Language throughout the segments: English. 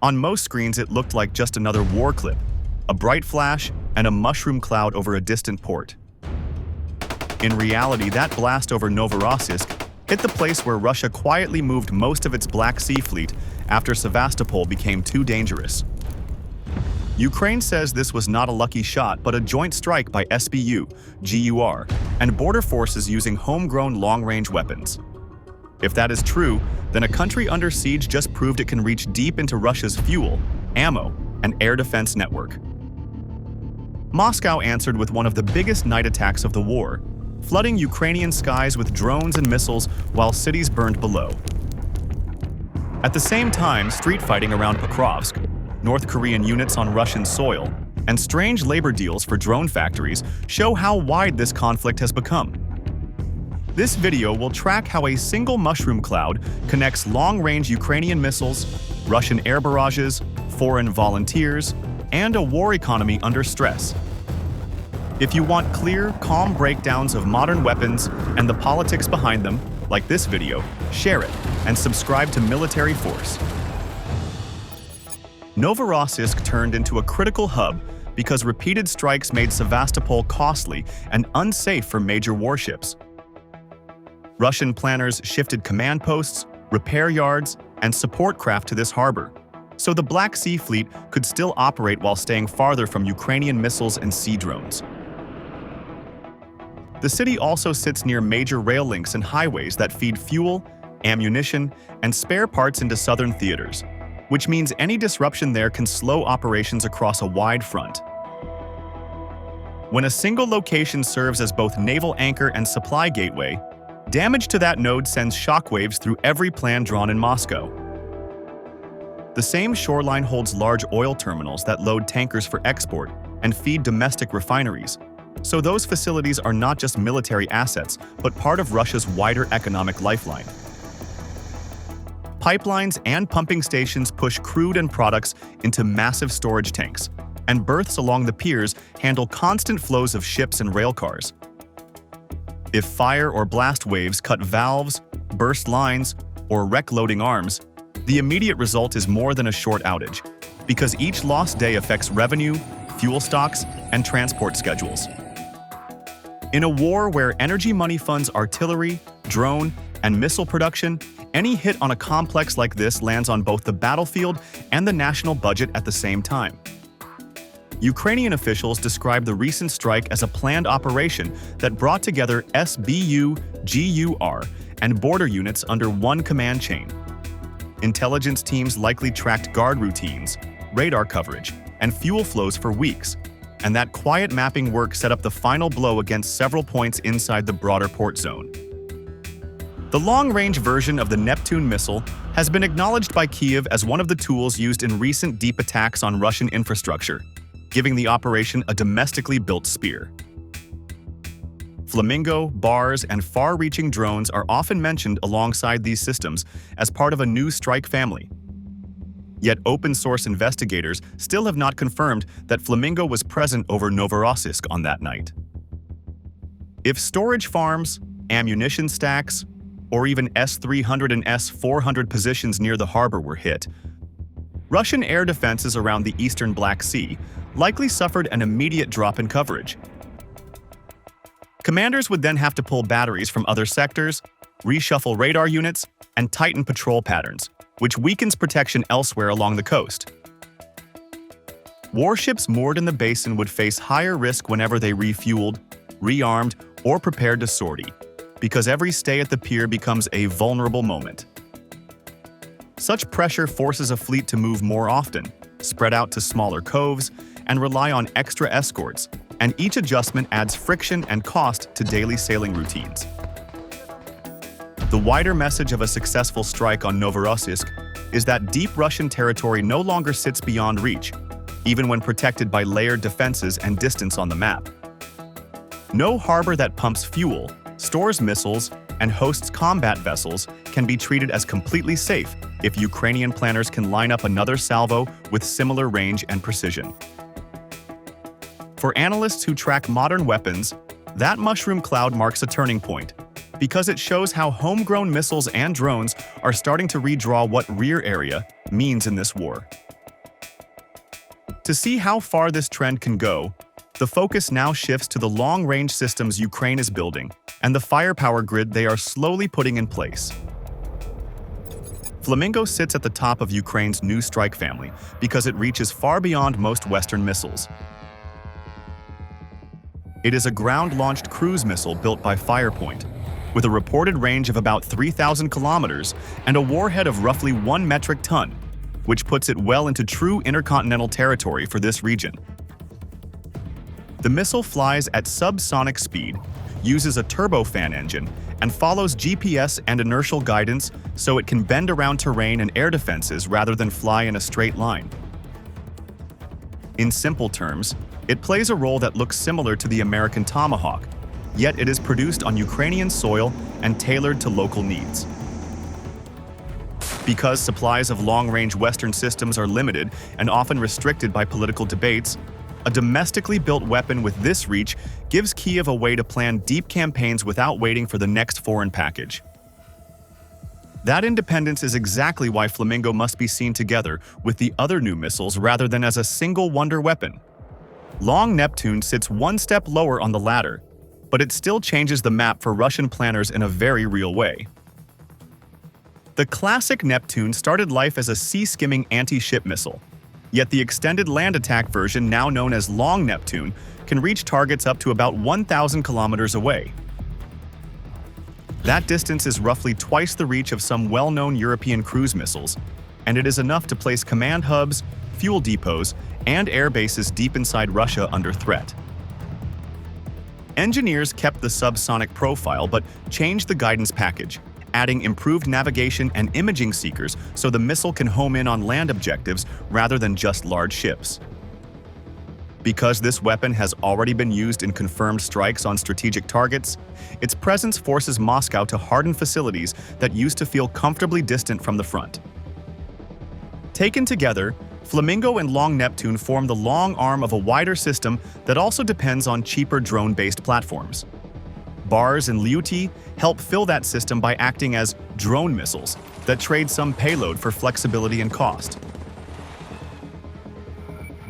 On most screens, it looked like just another war clip, a bright flash and a mushroom cloud over a distant port. In reality, that blast over Novorossiysk hit the place where Russia quietly moved most of its Black Sea fleet after Sevastopol became too dangerous. Ukraine says this was not a lucky shot, but a joint strike by SBU, GUR, and border forces using homegrown long-range weapons. If that is true, then a country under siege just proved it can reach deep into Russia's fuel, ammo, and air defense network. Moscow answered with one of the biggest night attacks of the war, flooding Ukrainian skies with drones and missiles while cities burned below. At the same time, street fighting around Pokrovsk, North Korean units on Russian soil, and strange labor deals for drone factories show how wide this conflict has become. This video will track how a single mushroom cloud connects long-range Ukrainian missiles, Russian air barrages, foreign volunteers, and a war economy under stress. If you want clear, calm breakdowns of modern weapons and the politics behind them, like this video, share it and subscribe to Military Force. Novorossiysk turned into a critical hub because repeated strikes made Sevastopol costly and unsafe for major warships. Russian planners shifted command posts, repair yards, and support craft to this harbor, so the Black Sea Fleet could still operate while staying farther from Ukrainian missiles and sea drones. The city also sits near major rail links and highways that feed fuel, ammunition, and spare parts into southern theaters, which means any disruption there can slow operations across a wide front. When a single location serves as both naval anchor and supply gateway, damage to that node sends shockwaves through every plan drawn in Moscow. The same shoreline holds large oil terminals that load tankers for export and feed domestic refineries, so those facilities are not just military assets, but part of Russia's wider economic lifeline. Pipelines and pumping stations push crude and products into massive storage tanks, and berths along the piers handle constant flows of ships and rail cars. If fire or blast waves cut valves, burst lines, or wreck loading arms, the immediate result is more than a short outage, because each lost day affects revenue, fuel stocks, and transport schedules. In a war where energy money funds artillery, drone, and missile production, any hit on a complex like this lands on both the battlefield and the national budget at the same time. Ukrainian officials described the recent strike as a planned operation that brought together SBU, GUR, and border units under one command chain. Intelligence teams likely tracked guard routines, radar coverage, and fuel flows for weeks, and that quiet mapping work set up the final blow against several points inside the broader port zone. The long-range version of the Neptune missile has been acknowledged by Kyiv as one of the tools used in recent deep attacks on Russian infrastructure, giving the operation a domestically built spear. Flamingo, bars, and far-reaching drones are often mentioned alongside these systems as part of a new strike family. Yet open-source investigators still have not confirmed that Flamingo was present over Novorossiysk on that night. If storage farms, ammunition stacks, or even S-300 and S-400 positions near the harbor were hit, Russian air defenses around the eastern Black Sea likely suffered an immediate drop in coverage. Commanders would then have to pull batteries from other sectors, reshuffle radar units, and tighten patrol patterns, which weakens protection elsewhere along the coast. Warships moored in the basin would face higher risk whenever they refueled, rearmed, or prepared to sortie, because every stay at the pier becomes a vulnerable moment. Such pressure forces a fleet to move more often, spread out to smaller coves, and rely on extra escorts, and each adjustment adds friction and cost to daily sailing routines. The wider message of a successful strike on Novorossiysk is that deep Russian territory no longer sits beyond reach, even when protected by layered defenses and distance on the map. No harbor that pumps fuel, stores missiles, and hosts combat vessels can be treated as completely safe if Ukrainian planners can line up another salvo with similar range and precision. For analysts who track modern weapons, that mushroom cloud marks a turning point, because it shows how homegrown missiles and drones are starting to redraw what rear area means in this war. To see how far this trend can go, the focus now shifts to the long-range systems Ukraine is building and the firepower grid they are slowly putting in place. Flamingo sits at the top of Ukraine's new strike family because it reaches far beyond most Western missiles. It is a ground-launched cruise missile built by Firepoint, with a reported range of about 3,000 kilometers and a warhead of roughly 1 metric ton, which puts it well into true intercontinental territory for this region. The missile flies at subsonic speed, uses a turbofan engine, and follows GPS and inertial guidance so it can bend around terrain and air defenses rather than fly in a straight line. In simple terms, it plays a role that looks similar to the American Tomahawk, yet it is produced on Ukrainian soil and tailored to local needs. Because supplies of long-range Western systems are limited and often restricted by political debates, a domestically built weapon with this reach gives Kyiv a way to plan deep campaigns without waiting for the next foreign package. That independence is exactly why Flamingo must be seen together with the other new missiles rather than as a single wonder weapon. Long Neptune sits one step lower on the ladder, but it still changes the map for Russian planners in a very real way. The classic Neptune started life as a sea-skimming anti-ship missile, yet the extended land attack version, now known as Long Neptune, can reach targets up to about 1,000 kilometers away. That distance is roughly twice the reach of some well-known European cruise missiles, and it is enough to place command hubs, fuel depots, and air bases deep inside Russia under threat. Engineers kept the subsonic profile but changed the guidance package, adding improved navigation and imaging seekers so the missile can home in on land objectives rather than just large ships. Because this weapon has already been used in confirmed strikes on strategic targets, its presence forces Moscow to harden facilities that used to feel comfortably distant from the front. Taken together, Flamingo and Long Neptune form the long arm of a wider system that also depends on cheaper drone-based platforms. BARS and Lyuty help fill that system by acting as drone missiles that trade some payload for flexibility and cost.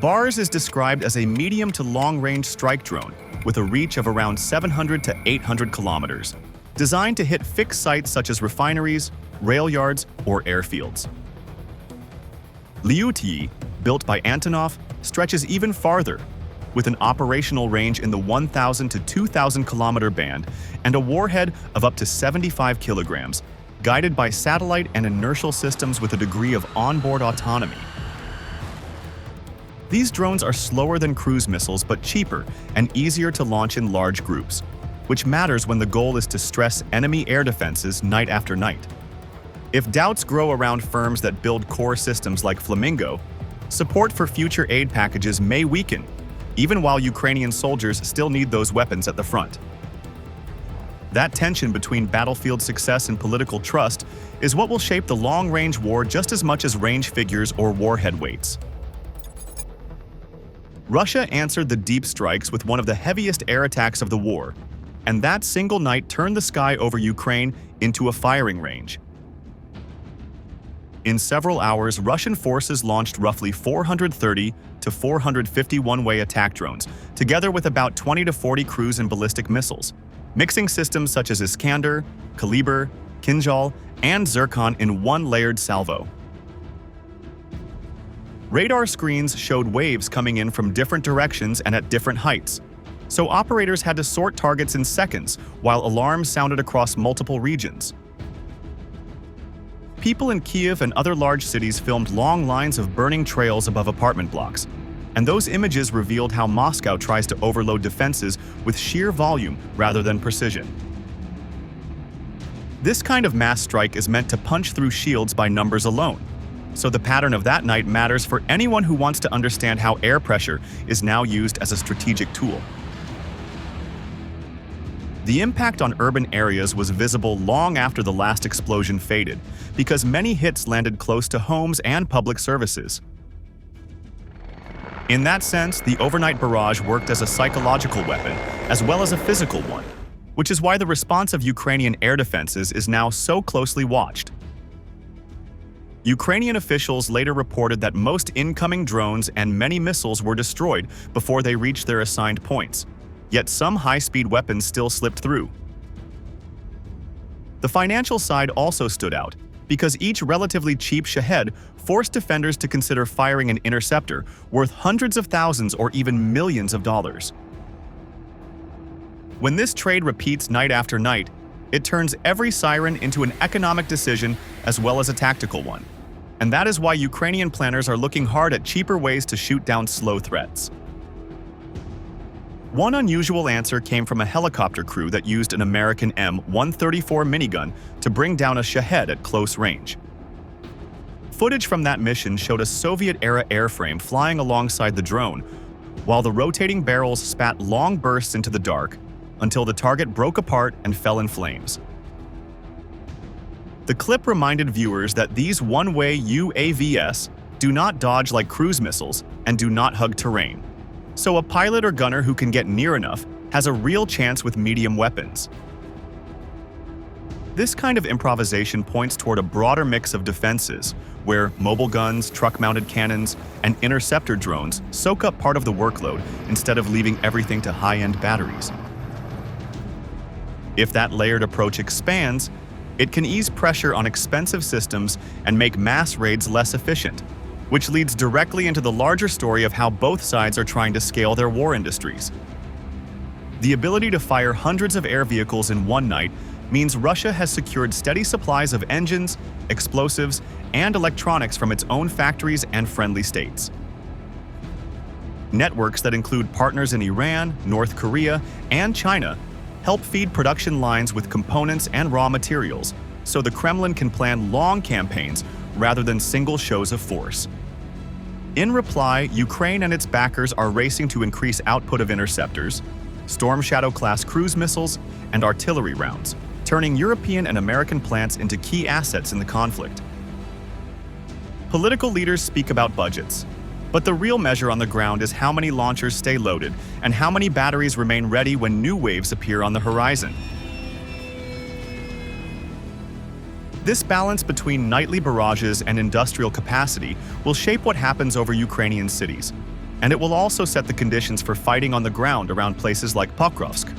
BARS is described as a medium to long-range strike drone with a reach of around 700 to 800 kilometers, designed to hit fixed sites such as refineries, rail yards, or airfields. Lyuty, built by Antonov, stretches even farther, with an operational range in the 1,000 to 2,000 kilometer band and a warhead of up to 75 kilograms, guided by satellite and inertial systems with a degree of onboard autonomy. These drones are slower than cruise missiles but cheaper and easier to launch in large groups, which matters when the goal is to stress enemy air defenses night after night. If doubts grow around firms that build core systems like Flamingo, support for future aid packages may weaken, even while Ukrainian soldiers still need those weapons at the front. That tension between battlefield success and political trust is what will shape the long-range war just as much as range figures or warhead weights. Russia answered the deep strikes with one of the heaviest air attacks of the war, and that single night turned the sky over Ukraine into a firing range. In several hours, Russian forces launched roughly 430 to 450 one-way attack drones, together with about 20 to 40 cruise and ballistic missiles, mixing systems such as Iskander, Kaliber, Kinjal, and Zircon in one layered salvo. Radar screens showed waves coming in from different directions and at different heights, so operators had to sort targets in seconds while alarms sounded across multiple regions. People in Kyiv and other large cities filmed long lines of burning trails above apartment blocks, and those images revealed how Moscow tries to overload defenses with sheer volume rather than precision. This kind of mass strike is meant to punch through shields by numbers alone, so the pattern of that night matters for anyone who wants to understand how air pressure is now used as a strategic tool. The impact on urban areas was visible long after the last explosion faded, because many hits landed close to homes and public services. In that sense, the overnight barrage worked as a psychological weapon as well as a physical one, which is why the response of Ukrainian air defenses is now so closely watched. Ukrainian officials later reported that most incoming drones and many missiles were destroyed before they reached their assigned points, yet some high-speed weapons still slipped through. The financial side also stood out, because each relatively cheap Shahed forced defenders to consider firing an interceptor worth hundreds of thousands or even millions of dollars. When this trade repeats night after night, it turns every siren into an economic decision as well as a tactical one. And that is why Ukrainian planners are looking hard at cheaper ways to shoot down slow threats. One unusual answer came from a helicopter crew that used an American M134 minigun to bring down a Shahed at close range. Footage from that mission showed a Soviet-era airframe flying alongside the drone, while the rotating barrels spat long bursts into the dark until the target broke apart and fell in flames. The clip reminded viewers that these one-way UAVs do not dodge like cruise missiles and do not hug terrain. So a pilot or gunner who can get near enough has a real chance with medium weapons. This kind of improvisation points toward a broader mix of defenses, where mobile guns, truck-mounted cannons, and interceptor drones soak up part of the workload instead of leaving everything to high-end batteries. If that layered approach expands, it can ease pressure on expensive systems and make mass raids less efficient, which leads directly into the larger story of how both sides are trying to scale their war industries. The ability to fire hundreds of air vehicles in one night means Russia has secured steady supplies of engines, explosives, and electronics from its own factories and friendly states. Networks that include partners in Iran, North Korea, and China help feed production lines with components and raw materials, so the Kremlin can plan long campaigns rather than single shows of force. In reply, Ukraine and its backers are racing to increase output of interceptors, Storm Shadow-class cruise missiles, and artillery rounds, turning European and American plants into key assets in the conflict. Political leaders speak about budgets, but the real measure on the ground is how many launchers stay loaded and how many batteries remain ready when new waves appear on the horizon. This balance between nightly barrages and industrial capacity will shape what happens over Ukrainian cities, and it will also set the conditions for fighting on the ground around places like Pokrovsk.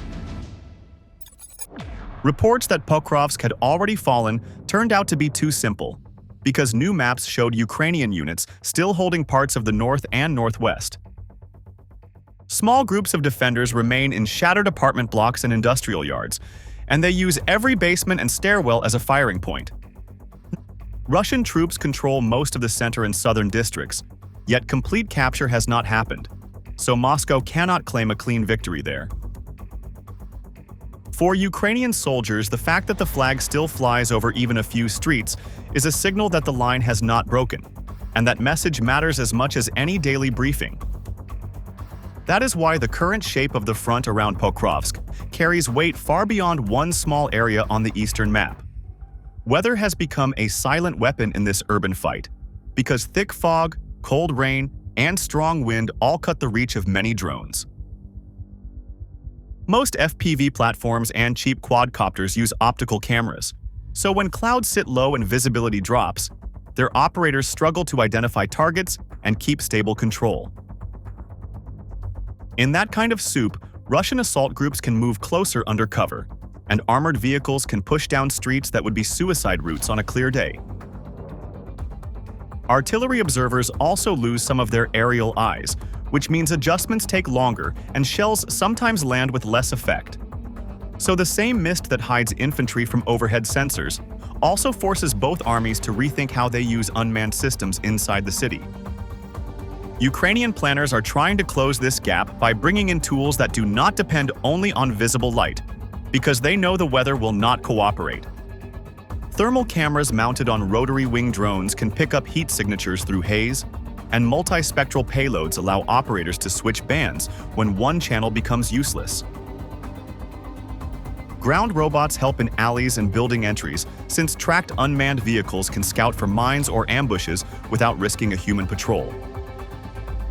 Reports that Pokrovsk had already fallen turned out to be too simple, because new maps showed Ukrainian units still holding parts of the north and northwest. Small groups of defenders remain in shattered apartment blocks and industrial yards, and they use every basement and stairwell as a firing point. Russian troops control most of the center and southern districts, yet complete capture has not happened, so Moscow cannot claim a clean victory there. For Ukrainian soldiers, the fact that the flag still flies over even a few streets is a signal that the line has not broken, and that message matters as much as any daily briefing. That is why the current shape of the front around Pokrovsk carries weight far beyond one small area on the eastern map. Weather has become a silent weapon in this urban fight, because thick fog, cold rain, and strong wind all cut the reach of many drones. Most FPV platforms and cheap quadcopters use optical cameras, so when clouds sit low and visibility drops, their operators struggle to identify targets and keep stable control. In that kind of soup, Russian assault groups can move closer under cover, and armored vehicles can push down streets that would be suicide routes on a clear day. Artillery observers also lose some of their aerial eyes, which means adjustments take longer and shells sometimes land with less effect. So the same mist that hides infantry from overhead sensors also forces both armies to rethink how they use unmanned systems inside the city. Ukrainian planners are trying to close this gap by bringing in tools that do not depend only on visible light, because they know the weather will not cooperate. Thermal cameras mounted on rotary wing drones can pick up heat signatures through haze, and multispectral payloads allow operators to switch bands when one channel becomes useless. Ground robots help in alleys and building entries, since tracked unmanned vehicles can scout for mines or ambushes without risking a human patrol.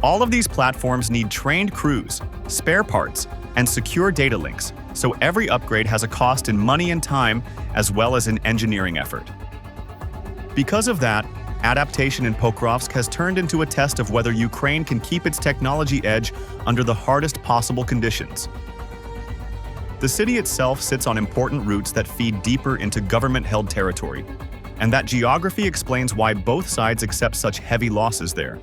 All of these platforms need trained crews, spare parts, and secure data links, so every upgrade has a cost in money and time as well as in engineering effort. Because of that, adaptation in Pokrovsk has turned into a test of whether Ukraine can keep its technology edge under the hardest possible conditions. The city itself sits on important routes that feed deeper into government-held territory, and that geography explains why both sides accept such heavy losses there.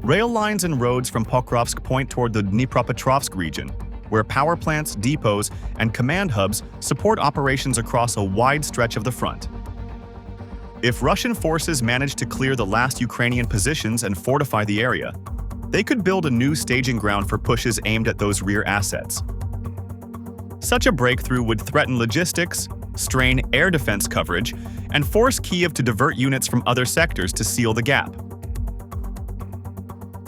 Rail lines and roads from Pokrovsk point toward the Dnipropetrovsk region, where power plants, depots, and command hubs support operations across a wide stretch of the front. If Russian forces manage to clear the last Ukrainian positions and fortify the area, they could build a new staging ground for pushes aimed at those rear assets. Such a breakthrough would threaten logistics, strain air defense coverage, and force Kyiv to divert units from other sectors to seal the gap.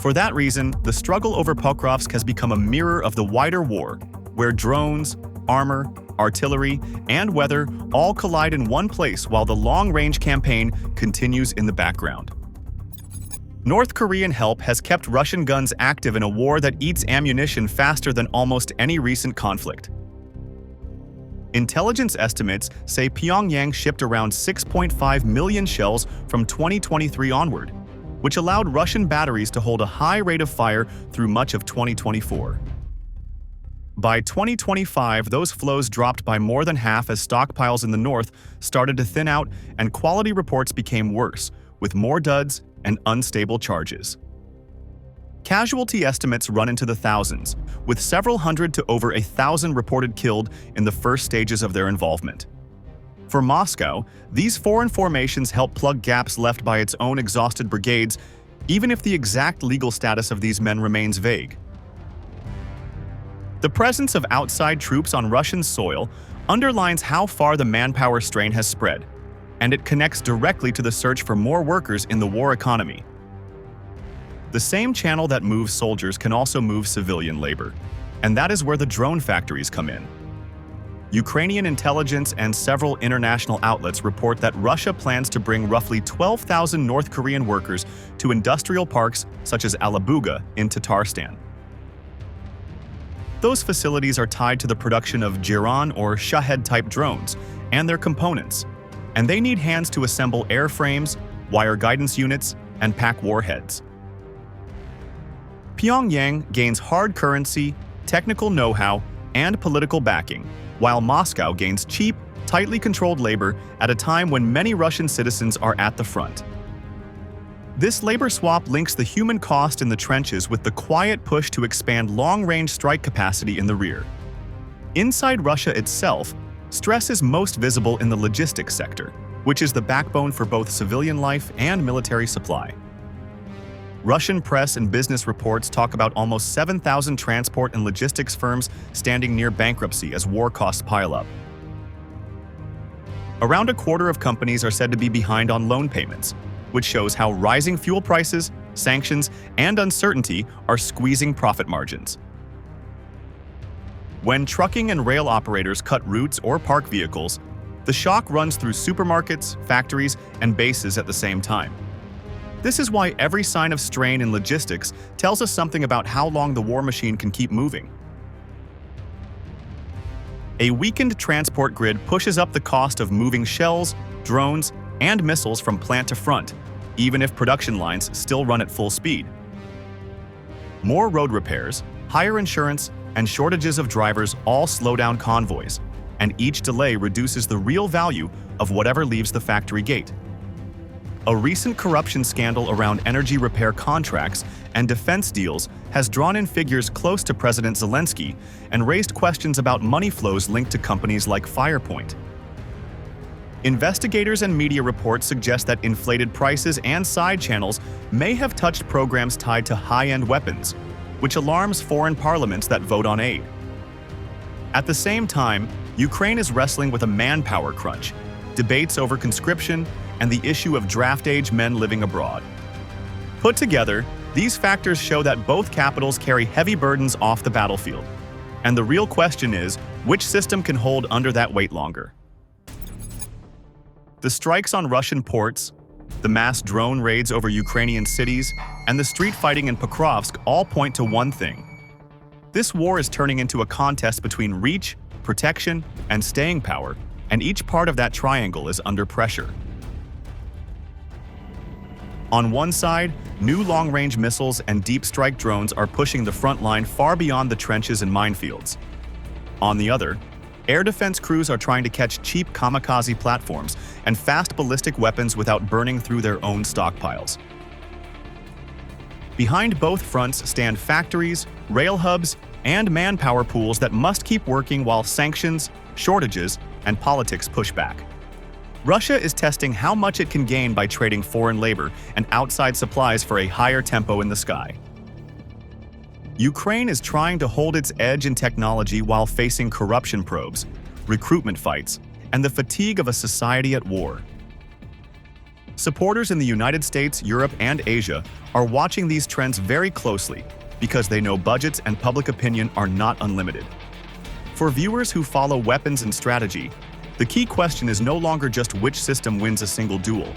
For that reason, the struggle over Pokrovsk has become a mirror of the wider war, where drones, armor, artillery, and weather all collide in one place while the long-range campaign continues in the background. North Korean help has kept Russian guns active in a war that eats ammunition faster than almost any recent conflict. Intelligence estimates say Pyongyang shipped around 6.5 million shells from 2023 onward, which allowed Russian batteries to hold a high rate of fire through much of 2024. By 2025, those flows dropped by more than half as stockpiles in the north started to thin out and quality reports became worse, with more duds and unstable charges. Casualty estimates run into the thousands, with several hundred to over 1,000 reported killed in the first stages of their involvement. For Moscow, these foreign formations help plug gaps left by its own exhausted brigades, even if the exact legal status of these men remains vague. The presence of outside troops on Russian soil underlines how far the manpower strain has spread, and it connects directly to the search for more workers in the war economy. The same channel that moves soldiers can also move civilian labor, and that is where the drone factories come in. Ukrainian intelligence and several international outlets report that Russia plans to bring roughly 12,000 North Korean workers to industrial parks such as Alabuga in Tatarstan. Those facilities are tied to the production of Giron or Shahed-type drones and their components, and they need hands to assemble airframes, wire guidance units, and pack warheads. Pyongyang gains hard currency, technical know-how, and political backing, while Moscow gains cheap, tightly controlled labor at a time when many Russian citizens are at the front. This labor swap links the human cost in the trenches with the quiet push to expand long-range strike capacity in the rear. Inside Russia itself, stress is most visible in the logistics sector, which is the backbone for both civilian life and military supply. Russian press and business reports talk about almost 7,000 transport and logistics firms standing near bankruptcy as war costs pile up. Around a quarter of companies are said to be behind on loan payments, which shows how rising fuel prices, sanctions, and uncertainty are squeezing profit margins. When trucking and rail operators cut routes or park vehicles, the shock runs through supermarkets, factories, and bases at the same time. This is why every sign of strain in logistics tells us something about how long the war machine can keep moving. A weakened transport grid pushes up the cost of moving shells, drones, and missiles from plant to front, even if production lines still run at full speed. More road repairs, higher insurance, and shortages of drivers all slow down convoys, and each delay reduces the real value of whatever leaves the factory gate. A recent corruption scandal around energy repair contracts and defense deals has drawn in figures close to President Zelensky and raised questions about money flows linked to companies like Firepoint. Investigators and media reports suggest that inflated prices and side channels may have touched programs tied to high-end weapons, which alarms foreign parliaments that vote on aid. At the same time, Ukraine is wrestling with a manpower crunch, debates over conscription, and the issue of draft-age men living abroad. Put together, these factors show that both capitals carry heavy burdens off the battlefield, and the real question is, which system can hold under that weight longer? The strikes on Russian ports, the mass drone raids over Ukrainian cities, and the street fighting in Pokrovsk all point to one thing. This war is turning into a contest between reach, protection, and staying power, and each part of that triangle is under pressure. On one side, new long-range missiles and deep strike drones are pushing the front line far beyond the trenches and minefields. On the other, air defense crews are trying to catch cheap kamikaze platforms and fast ballistic weapons without burning through their own stockpiles. Behind both fronts stand factories, rail hubs, and manpower pools that must keep working while sanctions, shortages, and politics push back. Russia is testing how much it can gain by trading foreign labor and outside supplies for a higher tempo in the sky. Ukraine is trying to hold its edge in technology while facing corruption probes, recruitment fights, and the fatigue of a society at war. Supporters in the United States, Europe, and Asia are watching these trends very closely because they know budgets and public opinion are not unlimited. For viewers who follow weapons and strategy, the key question is no longer just which system wins a single duel.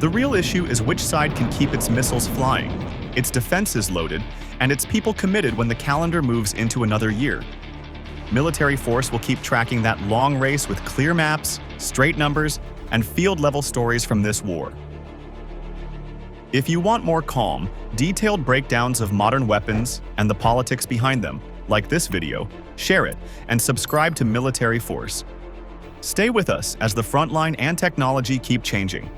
The real issue is which side can keep its missiles flying, its defenses loaded, and its people committed when the calendar moves into another year. Military force will keep tracking that long race with clear maps, straight numbers, and field-level stories from this war. If you want more calm, detailed breakdowns of modern weapons and the politics behind them, like this video, share it, and subscribe to Military Force. Stay with us as the frontline and technology keep changing.